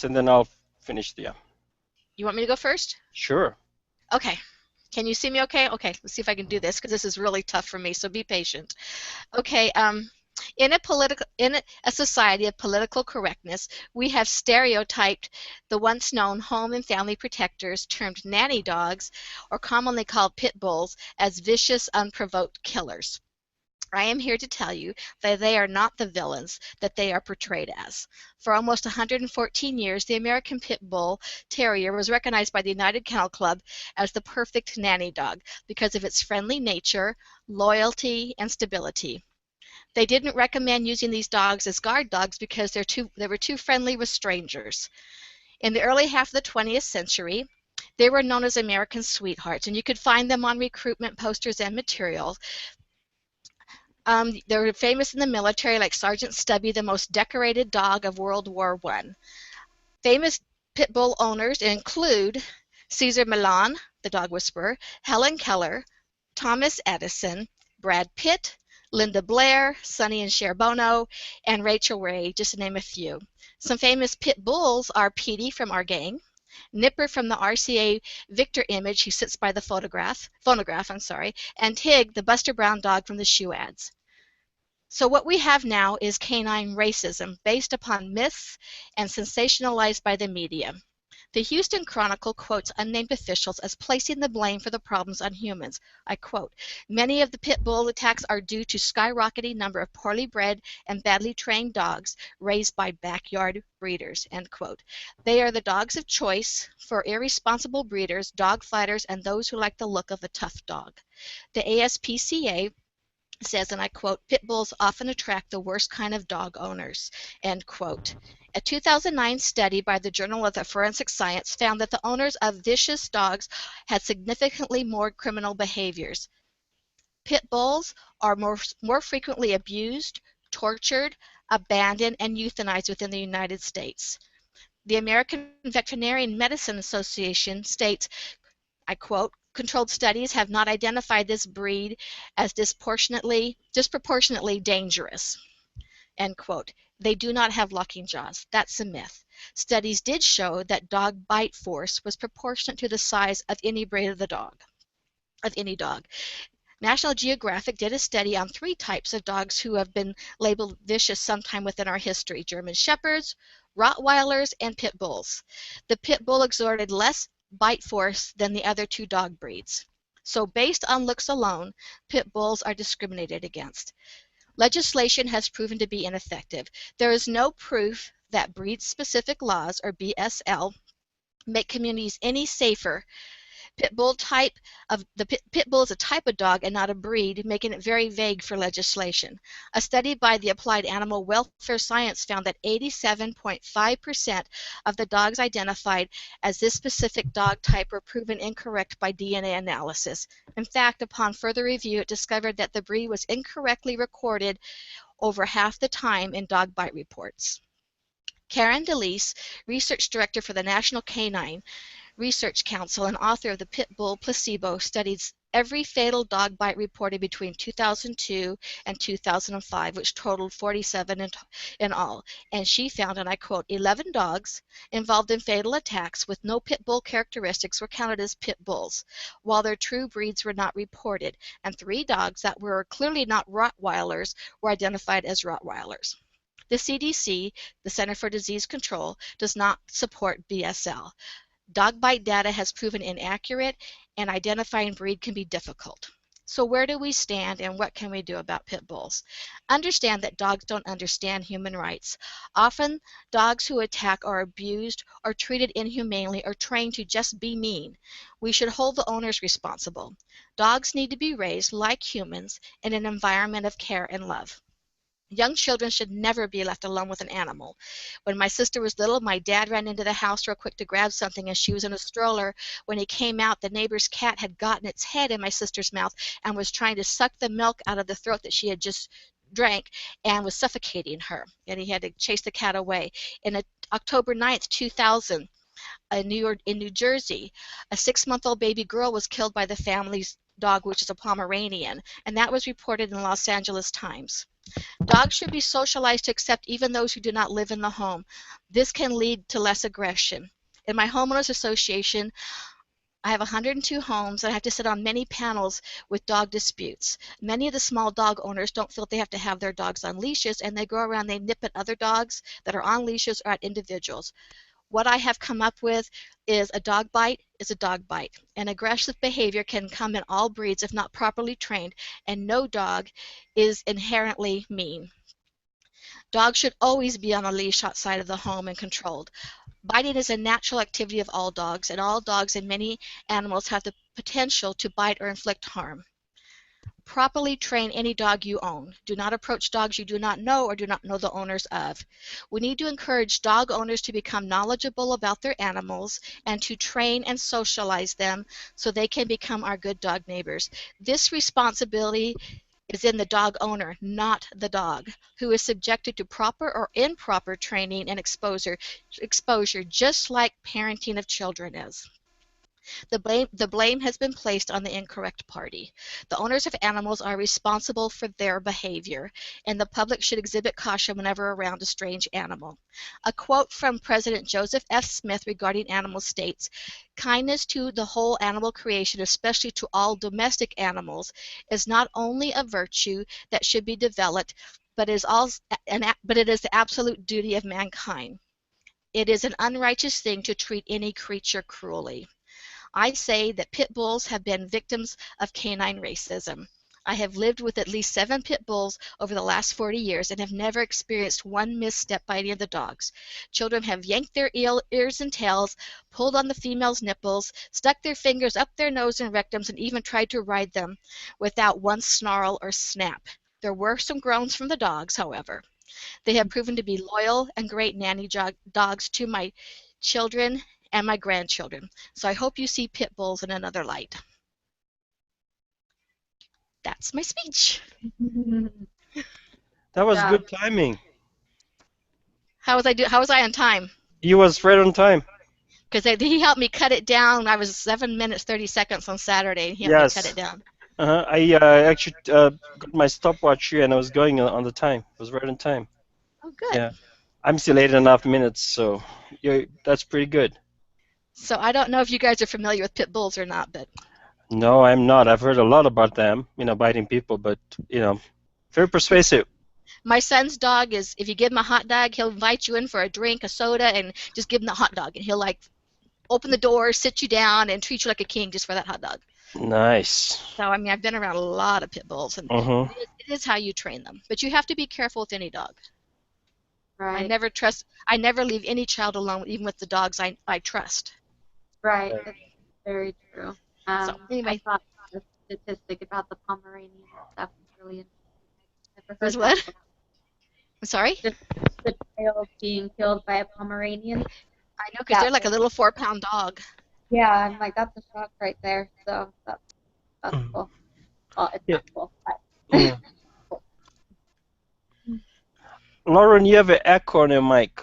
and then I'll finish the. You want me to go first? Sure. Okay. Can you see me okay? Okay, let's see if I can do this because this is really tough for me, so be patient. Okay, in a society of political correctness, we have stereotyped the once known home and family protectors termed nanny dogs, or commonly called pit bulls, as vicious, unprovoked killers. I am here to tell you that they are not the villains that they are portrayed as. For almost 114 years, the American Pit Bull Terrier was recognized by the United Kennel Club as the perfect nanny dog because of its friendly nature, loyalty, and stability. They didn't recommend using these dogs as guard dogs because they were too friendly with strangers. In the early half of the 20th century, they were known as American sweethearts, and you could find them on recruitment posters and materials. They were famous in the military, like Sergeant Stubby, the most decorated dog of World War I. Famous pit bull owners include Cesar Millan, the dog whisperer, Helen Keller, Thomas Edison, Brad Pitt, Linda Blair, Sonny and Cher Bono, and Rachel Ray, just to name a few. Some famous pit bulls are Petey from our gang, Nipper from the RCA Victor image, he sits by the phonograph, and Tig, the Buster Brown dog from the shoe ads. So what we have now is canine racism based upon myths and sensationalized by the media. The Houston Chronicle quotes unnamed officials as placing the blame for the problems on humans. I quote, "Many of the pit bull attacks are due to skyrocketing number of poorly bred and badly trained dogs raised by backyard breeders." End quote. They are the dogs of choice for irresponsible breeders, dog fighters, and those who like the look of a tough dog. The ASPCA says, and I quote, "Pit bulls often attract the worst kind of dog owners," end quote. A 2009 study by the Journal of the Forensic Science found that the owners of vicious dogs had significantly more criminal behaviors. Pit bulls are more frequently abused, tortured, abandoned, and euthanized within the United States. The American Veterinary Medicine Association states, I quote, "Controlled studies have not identified this breed as disproportionately dangerous," end quote. They do not have locking jaws. That's a myth. Studies did show that dog bite force was proportionate to the size of any breed of the dog, of any dog. National Geographic did a study on 3 types of dogs who have been labeled vicious sometime within our history: German Shepherds, Rottweilers, and Pit Bulls. The Pit Bull exerted less bite force than the other 2 dog breeds. So based on looks alone, Pit Bulls are discriminated against. Legislation has proven to be ineffective. There is no proof that breed-specific laws, or BSL, make communities any safer. Pit bull is a type of dog and not a breed, making it very vague for legislation. A study by the Applied Animal Welfare Science found that 87.5% of the dogs identified as this specific dog type were proven incorrect by DNA analysis. In fact, upon further review, it discovered that the breed was incorrectly recorded over half the time in dog bite reports. Karen DeLeese, research director for the National Canine Research Council and author of the Pit Bull Placebo, studied every fatal dog bite reported between 2002 and 2005, which totaled 47 in all. And she found, and I quote, 11 dogs involved in fatal attacks with no pit bull characteristics were counted as pit bulls, while their true breeds were not reported, and 3 dogs that were clearly not Rottweilers were identified as Rottweilers. The CDC, the Center for Disease Control, does not support BSL. Dog bite data has proven inaccurate, and identifying breed can be difficult. So where do we stand, and what can we do about pit bulls? Understand that dogs don't understand human rights. Often, dogs who attack are abused or treated inhumanely or trained to just be mean. We should hold the owners responsible. Dogs need to be raised like humans in an environment of care and love. Young children should never be left alone with an animal. When my sister was little, my dad ran into the house real quick to grab something, and she was in a stroller. When he came out, the neighbor's cat had gotten its head in my sister's mouth and was trying to suck the milk out of the throat that she had just drank and was suffocating her. And he had to chase the cat away. In October 9th, 2000, in New Jersey, a 6-month-old baby girl was killed by the family's dog, which is a Pomeranian, and that was reported in the Los Angeles Times. Dogs should be socialized to accept even those who do not live in the home. This can lead to less aggression. In my homeowners association, I have 102 homes and I have to sit on many panels with dog disputes. Many of the small dog owners don't feel they have to have their dogs on leashes, and they go around, they nip at other dogs that are on leashes or at individuals. What I have come up with is a dog bite is a dog bite. And aggressive behavior can come in all breeds if not properly trained, and no dog is inherently mean. Dogs should always be on a leash outside of the home and controlled. Biting is a natural activity of all dogs, and all dogs and many animals have the potential to bite or inflict harm. Properly train any dog you own. Do not approach dogs you do not know or do not know the owners of. We need to encourage dog owners to become knowledgeable about their animals and to train and socialize them so they can become our good dog neighbors. This responsibility is in the dog owner, not the dog, who is subjected to proper or improper training and exposure just like parenting of children is. The blame has been placed on the incorrect party. The owners of animals are responsible for their behavior, and the public should exhibit caution whenever around a strange animal. A quote from President Joseph F. Smith regarding animals states, "Kindness to the whole animal creation, especially to all domestic animals, is not only a virtue that should be developed, but it is the absolute duty of mankind. It is an unrighteous thing to treat any creature cruelly." I say that pit bulls have been victims of canine racism. I have lived with at least 7 pit bulls over the last 40 years and have never experienced one misstep by any of the dogs. Children have yanked their ears and tails, pulled on the female's nipples, stuck their fingers up their nose and rectums, and even tried to ride them without one snarl or snap. There were some groans from the dogs, however. They have proven to be loyal and great nanny dogs to my children and my grandchildren. So I hope you see pit bulls in another light. That's my speech. That was Yeah. good timing. How was I on time? You was right on time. Because he helped me cut it down. I was 7 minutes 30 seconds on Saturday. He helped me cut Yes. it down. I actually got my stopwatch here and I was going on the time. It was right on time. Oh, good. Yeah. I'm still 8.5 minutes, so that's pretty good. So I don't know if you guys are familiar with pit bulls or not, but No, I'm not. I've heard a lot about them, biting people, but, very persuasive. my son's dog is, if you give him a hot dog, he'll invite you in for a drink, a soda, and just give him the hot dog. And he'll like open the door, sit you down, and treat you like a king just for that hot dog. Nice. So, I mean, I've been around a lot of pit bulls, and Mm-hmm. it is how you train them. But you have to be careful with any dog. Right. I never leave any child alone, even with the dogs I trust. Right. Right. That's very true. So, I anyway, thought the statistic about the Pomeranian and stuff was really interesting. I've never was heard that what? before. I'm sorry? Just the child being killed by a Pomeranian. I know, because they're That like a was, little 4-pound dog. yeah, I'm like, that's a shock right there. So that's cool. Well, it's Yeah. not cool, but Yeah. Lauren, you have an echo on your mic.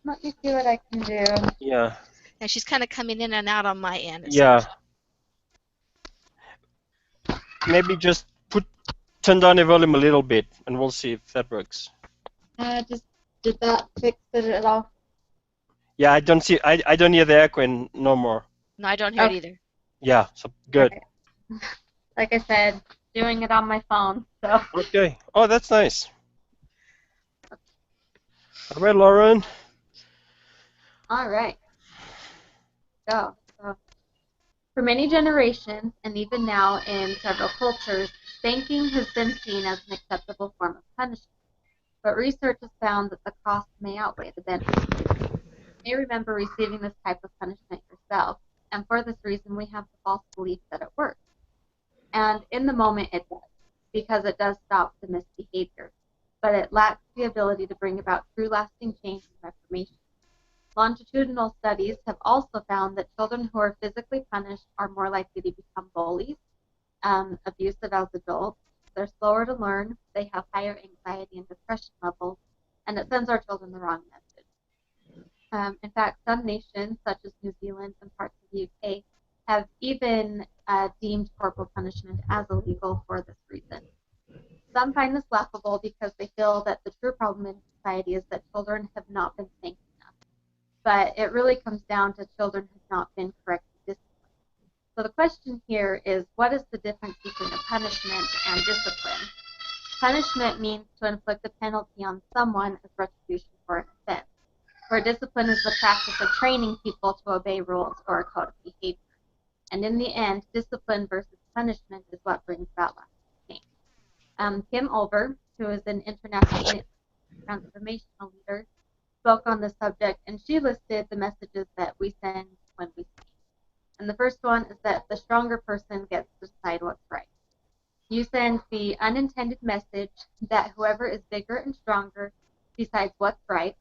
let me see what I can do. Yeah. And she's kind of coming in and out on my end. It Yeah. seems. Maybe just turn down the volume a little bit, and we'll see if that works. Just did that fix it at all? Yeah, I don't hear the echo no more. No, I don't hear it Okay. either. Yeah, so good. Right. Like I said, doing it on my phone. So. Okay. Oh, that's nice. All right, Lauren. All right. So, for many generations, and even now in several cultures, spanking has been seen as an acceptable form of punishment. But research has found that the cost may outweigh the benefit. You may remember receiving this type of punishment yourself, and for this reason, we have the false belief that it works. And in the moment, it does, because it does stop the misbehavior. But it lacks the ability to bring about true lasting change and reformation. Longitudinal studies have also found that children who are physically punished are more likely to become bullies, abusive as adults. They're slower to learn, they have higher anxiety and depression levels, and it sends our children the wrong message. In fact, some nations, such as New Zealand and parts of the UK, have even deemed corporal punishment as illegal for this reason. Some find this laughable because they feel that the true problem in society is that children have not been spanked enough. But it really comes down to children have not been correctly disciplined. So the question here is, what is the difference between a punishment and discipline? Punishment means to inflict a penalty on someone as retribution for an offense, where discipline is the practice of training people to obey rules or a code of behavior. And in the end, discipline versus punishment is what brings about lasting change. Kim Olver, who is an international transformational leader, spoke on the subject, and she listed the messages that we send when we speak. And the first one is that the stronger person gets to decide what's right. You send the unintended message that whoever is bigger and stronger decides what's right,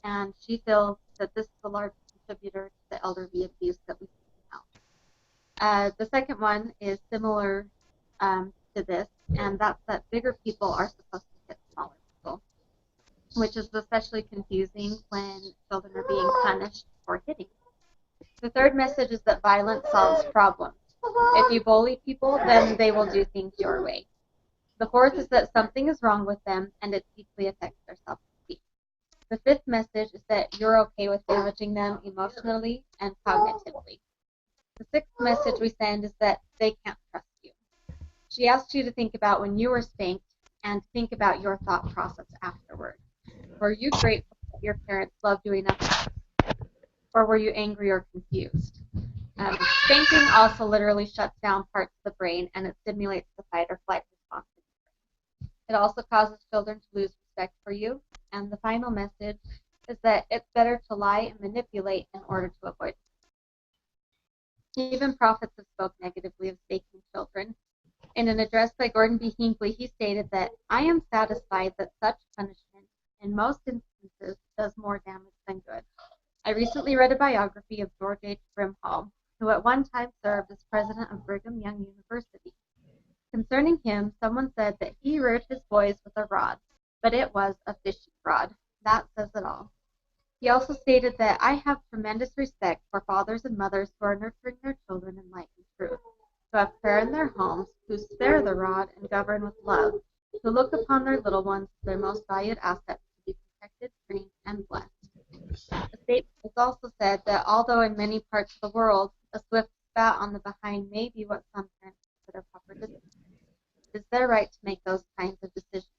and she feels that this is a large contributor to the elderly abuse that we see now. The second one is similar to this, and that's that bigger people are supposed to hit smaller people, which is especially confusing when children are being punished for hitting. The third message is that violence solves problems. If you bully people, then they will do things your way. The fourth is that something is wrong with them and it deeply affects their self-esteem. The fifth message is that you're okay with damaging them emotionally and cognitively. The sixth message we send is that they can't trust you. She asks you to think about when you were spanked and think about your thought process afterward. Were you grateful that your parents loved you enough, or were you angry or confused? Spanking also literally shuts down parts of the brain, and it stimulates the fight or flight response. It also causes children to lose respect for you. And the final message is that it's better to lie and manipulate in order to avoid it. Even prophets have spoke negatively of spanking children. In an address by Gordon B. Hinckley, he stated that, "I am satisfied that such punishment, in most instances, does more damage than good. I recently read a biography of George H. Brimhall, who at one time served as president of Brigham Young University. Concerning him, someone said that he reared his boys with a rod, but it was a fishing rod. That says it all." He also stated that, "I have tremendous respect for fathers and mothers who are nurturing their children in light and truth, who have prayer in their homes, who spare the rod and govern with love, who look upon their little ones as their most valued assets to be protected, trained, and blessed." The statement has also said that although in many parts of the world, a swift spat on the behind may be what some parents consider proper discipline, it is their right to make those kinds of decisions.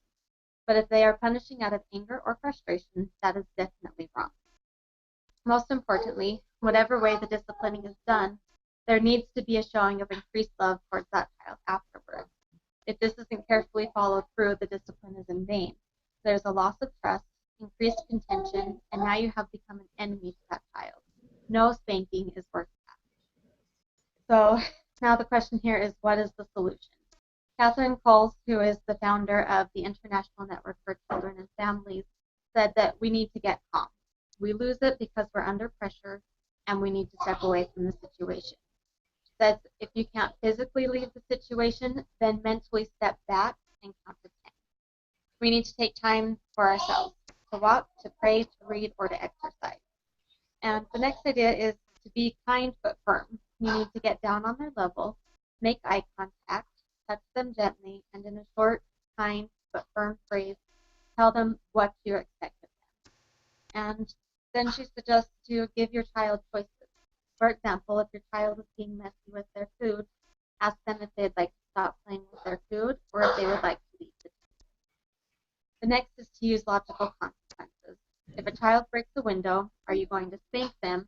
But if they are punishing out of anger or frustration, that is definitely wrong. Most importantly, whatever way the disciplining is done, there needs to be a showing of increased love towards that child afterwards. If this isn't carefully followed through, the discipline is in vain. There's a loss of trust, increased contention, and now you have become an enemy to that child. No spanking is worth that. So now the question here is, what is the solution? Catherine Coles, who is the founder of the International Network for Children and Families, said that we need to get calm. We lose it because we're under pressure, and we need to step away from the situation. She says if you can't physically leave the situation, then mentally step back and count to 10. We need to take time for ourselves, to walk, to pray, to read, or to exercise. And the next idea is to be kind but firm. You need to get down on their level, make eye contact, touch them gently, and in a short, kind, but firm phrase, tell them what you expect of them. And then she suggests to give your child choices. For example, if your child is being messy with their food, ask them if they'd like to stop playing with their food or if they would like to leave the table. The next is to use logical consequences. If a child breaks a window, are you going to spank them,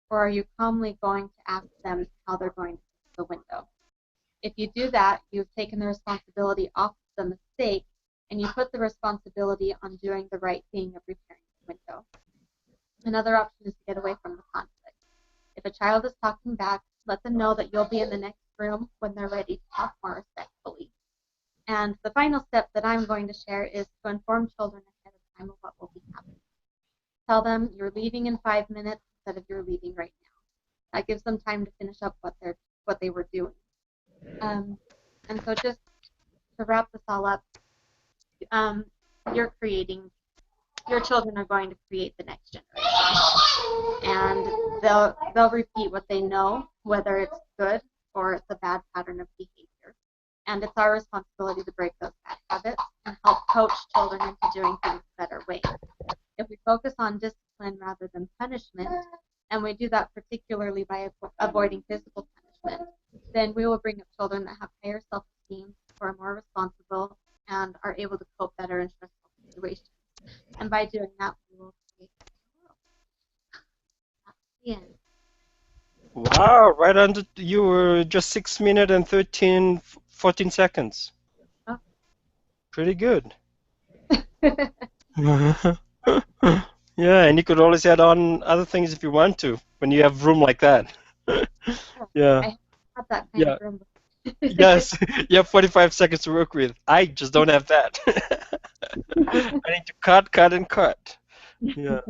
or are you calmly going to ask them how they're going to fix the window? If you do that, you've taken the responsibility off the mistake, and you put the responsibility on doing the right thing of repairing the window. Another option is to get away from the conflict. If a child is talking back, let them know that you'll be in the next room when they're ready to talk more respectfully. And the final step that I'm going to share is to inform children ahead of time of what will be happening. Tell them you're leaving in 5 minutes instead of you're leaving right now. That gives them time to finish up what they were doing. And so just to wrap this all up, you're creating your children are going to create the next generation. And they'll repeat what they know, whether it's good or it's a bad pattern of behavior. And it's our responsibility to break those bad habits and help coach children into doing things a better way. If we focus on discipline rather than punishment, and we do that particularly by avoiding physical punishment, then we will bring up children that have higher self-esteem, who are more responsible, and are able to cope better in stressful situations. And by doing that, we will create a world. That's the end. Wow, right under, you were just 6 minutes and 14 seconds. Oh. Pretty good. Yeah, and you could always add on other things if you want to, when you have room like that. Yeah. I have that kind Yeah. of room. Yes, you have 45 seconds to work with. I just don't have that. I need to cut, and cut. Yeah.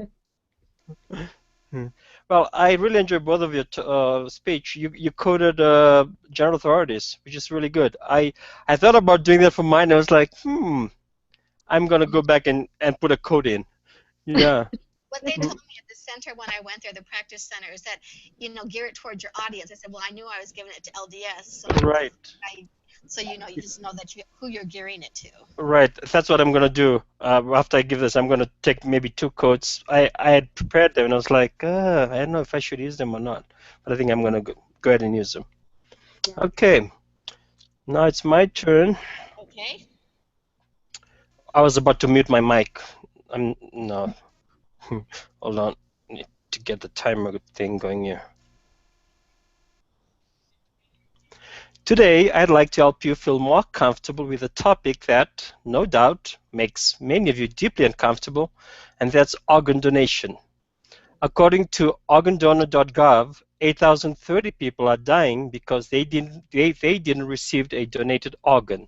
Well, I really enjoyed both of your speech. You quoted general authorities, which is really good. I thought about doing that for mine. I was like, I'm gonna go back and put a quote in. Yeah. What they told me at the center when I went there, the practice center, is that, gear it towards your audience. I said, well, I knew I was giving it to LDS, so Right. you just know that who you're gearing it to. Right. That's what I'm gonna do. After I give this, I'm gonna take maybe 2 quotes. I had prepared them, and I was like, I don't know if I should use them or not, but I think I'm gonna go ahead and use them. Yeah. Okay. Now it's my turn. Okay. I was about to mute my mic. No. Hold on. I need to get the timer thing going here. Today, I'd like to help you feel more comfortable with a topic that, no doubt, makes many of you deeply uncomfortable, and that's organ donation. According to organdonor.gov, 8,030 people are dying because they didn't receive a donated organ.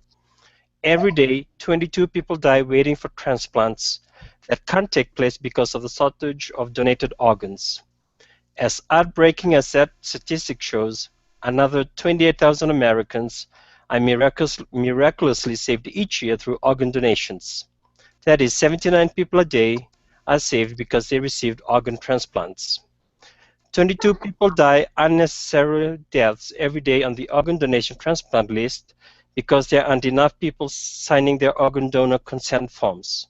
Every day, 22 people die waiting for transplants that can't take place because of the shortage of donated organs. As heartbreaking as that statistic shows, another 28,000 Americans are miraculously saved each year through organ donations. That is, 79 people a day are saved because they received organ transplants. 22 people die unnecessary deaths every day on the organ donation transplant list because there aren't enough people signing their organ donor consent forms.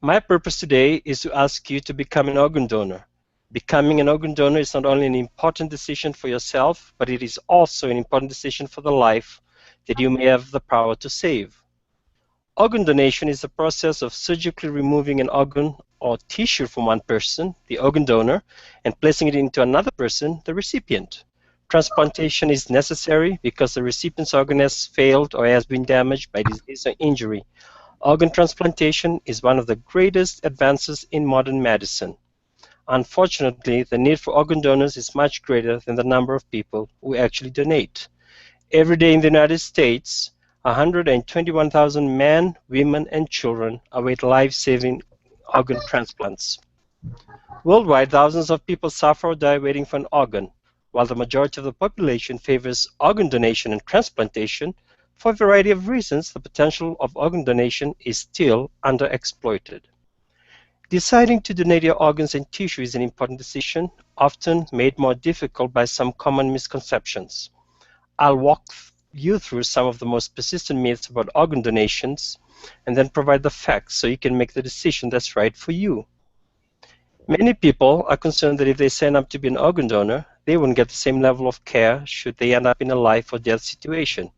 My purpose today is to ask you to become an organ donor. Becoming an organ donor is not only an important decision for yourself, but it is also an important decision for the life that you may have the power to save. Organ donation is the process of surgically removing an organ or tissue from one person, the organ donor, and placing it into another person, the recipient. Transplantation is necessary because the recipient's organ has failed or has been damaged by disease or injury. Organ transplantation is one of the greatest advances in modern medicine. Unfortunately, the need for organ donors is much greater than the number of people who actually donate. Every day in the United States, 121,000 men, women, and children await life-saving organ transplants. Worldwide, thousands of people suffer or die waiting for an organ, while the majority of the population favors organ donation and transplantation. For a variety of reasons, the potential of organ donation is still underexploited. Deciding to donate your organs and tissue is an important decision, often made more difficult by some common misconceptions. I'll walk you through some of the most persistent myths about organ donations and then provide the facts so you can make the decision that's right for you. Many people are concerned that if they sign up to be an organ donor, they won't get the same level of care should they end up in a life or death situation.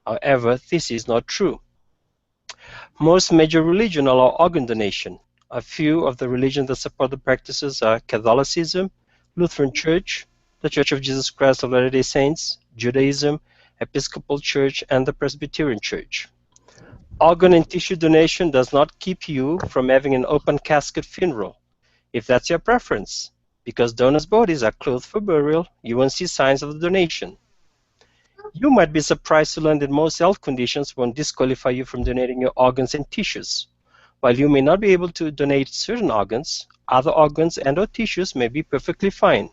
However, this is not true. Most major religions allow organ donation. A few of the religions that support the practices are Catholicism, Lutheran Church, the Church of Jesus Christ of Latter-day Saints, Judaism, Episcopal Church, and the Presbyterian Church. Organ and tissue donation does not keep you from having an open casket funeral, if that's your preference. Because donors' bodies are clothed for burial, you won't see signs of the donation. You might be surprised to learn that most health conditions won't disqualify you from donating your organs and tissues. While you may not be able to donate certain organs, other organs and/or tissues may be perfectly fine.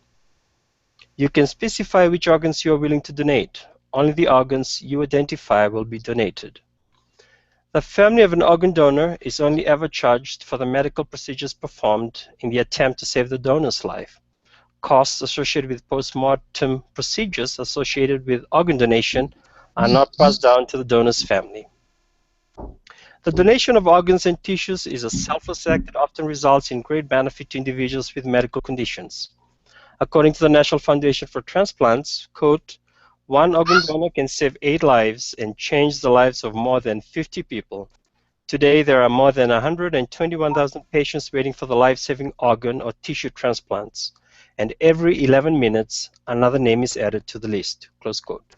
You can specify which organs you are willing to donate. Only the organs you identify will be donated. The family of an organ donor is only ever charged for the medical procedures performed in the attempt to save the donor's life. Costs associated with post-mortem procedures associated with organ donation are not passed down to the donor's family. The donation of organs and tissues is a selfless act that often results in great benefit to individuals with medical conditions. According to the National Foundation for Transplants, quote, one organ donor can save 8 lives and change the lives of more than 50 people. Today, there are more than 121,000 patients waiting for the life-saving organ or tissue transplants, and every 11 minutes, another name is added to the list, close quote.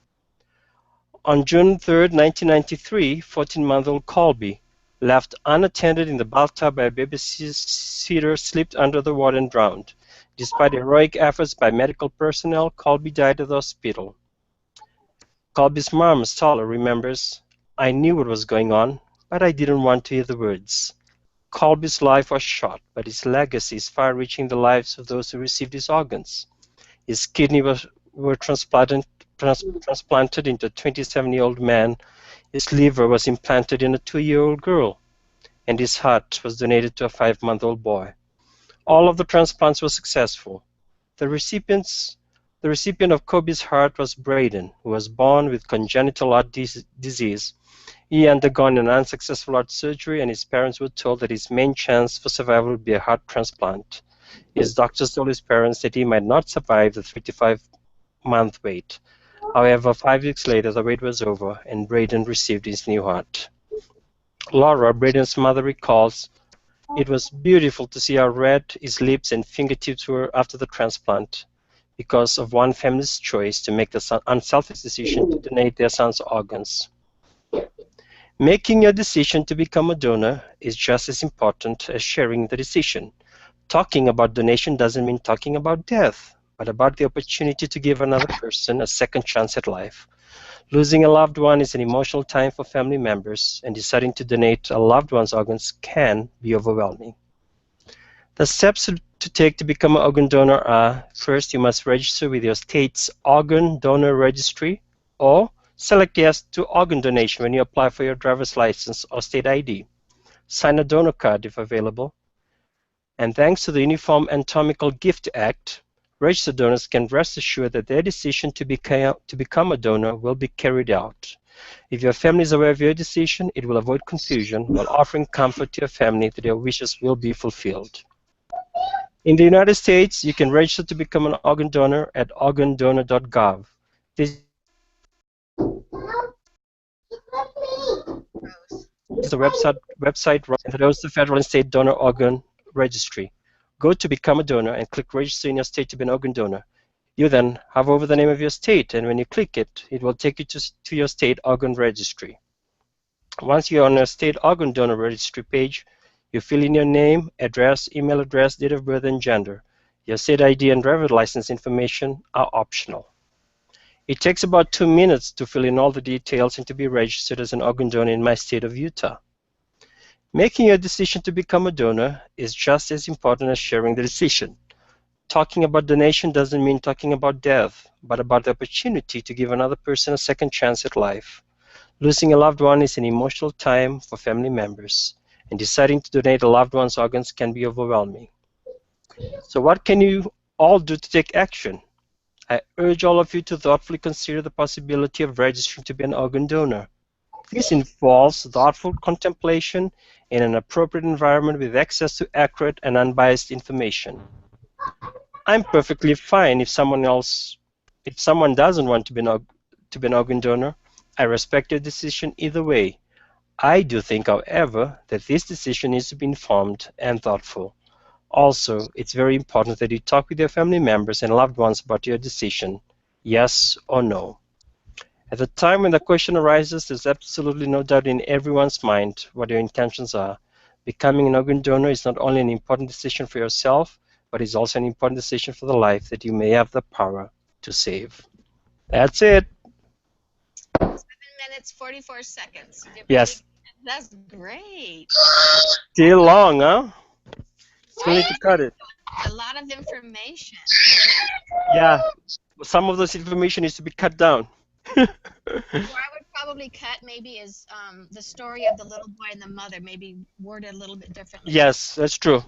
On June 3, 1993, 14-month-old Colby, left unattended in the bathtub by a babysitter, slipped under the water and drowned. Despite heroic efforts by medical personnel, Colby died at the hospital. Colby's mom, Stella, remembers, I knew what was going on, but I didn't want to hear the words. Colby's life was short, but his legacy is far-reaching the lives of those who received his organs. His kidneys were transplanted into a 27-year-old man, his liver was implanted in a 2-year-old girl, and his heart was donated to a 5-month-old boy. All of the transplants were successful. The recipient of Kobe's heart was Braden, who was born with congenital heart disease. He undergone an unsuccessful heart surgery, and his parents were told that his main chance for survival would be a heart transplant. His doctors told his parents that he might not survive the 35-month wait. However, 5 weeks later, the wait was over, and Braden received his new heart. Laura, Braden's mother, recalls, it was beautiful to see how red his lips and fingertips were after the transplant, because of one family's choice to make the unselfish decision to donate their son's organs. Making your decision to become a donor is just as important as sharing the decision. Talking about donation doesn't mean talking about death, but about the opportunity to give another person a second chance at life. Losing a loved one is an emotional time for family members, and deciding to donate a loved one's organs can be overwhelming. The steps to take to become an organ donor are, first, you must register with your state's organ donor registry, or select yes to organ donation when you apply for your driver's license or state ID. Sign a donor card if available. And thanks to the Uniform Anatomical Gift Act, registered donors can rest assured that their decision to become a donor will be carried out. If your family is aware of your decision, it will avoid confusion while offering comfort to your family that your wishes will be fulfilled. In the United States, you can register to become an organ donor at organdonor.gov. This is the website that hosts the federal and state donor organ registry. Go to Become a Donor and click Register in your state to be an organ donor. You then hover over the name of your state, and when you click it, it will take you to your state organ registry. Once you're on your state organ donor registry page, you fill in your name, address, email address, date of birth, and gender. Your state ID and driver's license information are optional. It takes about 2 minutes to fill in all the details and to be registered as an organ donor in my state of Utah. Making your decision to become a donor is just as important as sharing the decision. Talking about donation doesn't mean talking about death, but about the opportunity to give another person a second chance at life. Losing a loved one is an emotional time for family members, and deciding to donate a loved one's organs can be overwhelming. So what can you all do to take action? I urge all of you to thoughtfully consider the possibility of registering to be an organ donor. This involves thoughtful contemplation in an appropriate environment with access to accurate and unbiased information. I'm perfectly fine if someone doesn't want to be an organ donor. I respect your decision either way. I do think, however, that this decision needs to be informed and thoughtful. Also, it's very important that you talk with your family members and loved ones about your decision, yes or no. At the time when the question arises, there's absolutely no doubt in everyone's mind what your intentions are. Becoming an organ donor is not only an important decision for yourself, but it's also an important decision for the life that you may have the power to save. That's it. 7 minutes, 44 seconds. Yes. That's great. Still long, huh? Still need to cut it. A lot of information. Yeah. Some of this information needs to be cut down. Well, I would probably cut maybe is the story of the little boy and the mother, maybe worded a little bit differently. Yes, that's true.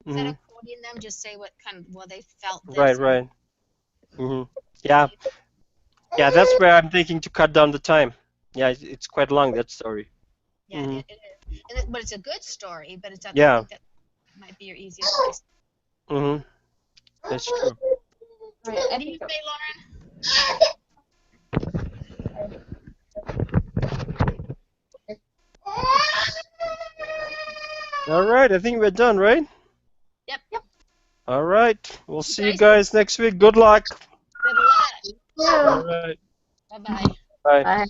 Instead Hmm. of quoting them, just say what kind of, well, they felt Right, this. right. Hmm. Yeah, yeah, that's where I'm thinking to cut down the time. Yeah, it's quite long, that story. Yeah, Hmm. it is. But it's a good story, but it's, I Yeah. think that might be your easiest place. Hmm. That's true. Right. What I do you think say, Lauren? All right, I think we're done, right? Yep. All right, we'll see you Guys, guys next week. Good luck. good luck. yeah. All right, Bye-bye. bye. Bye.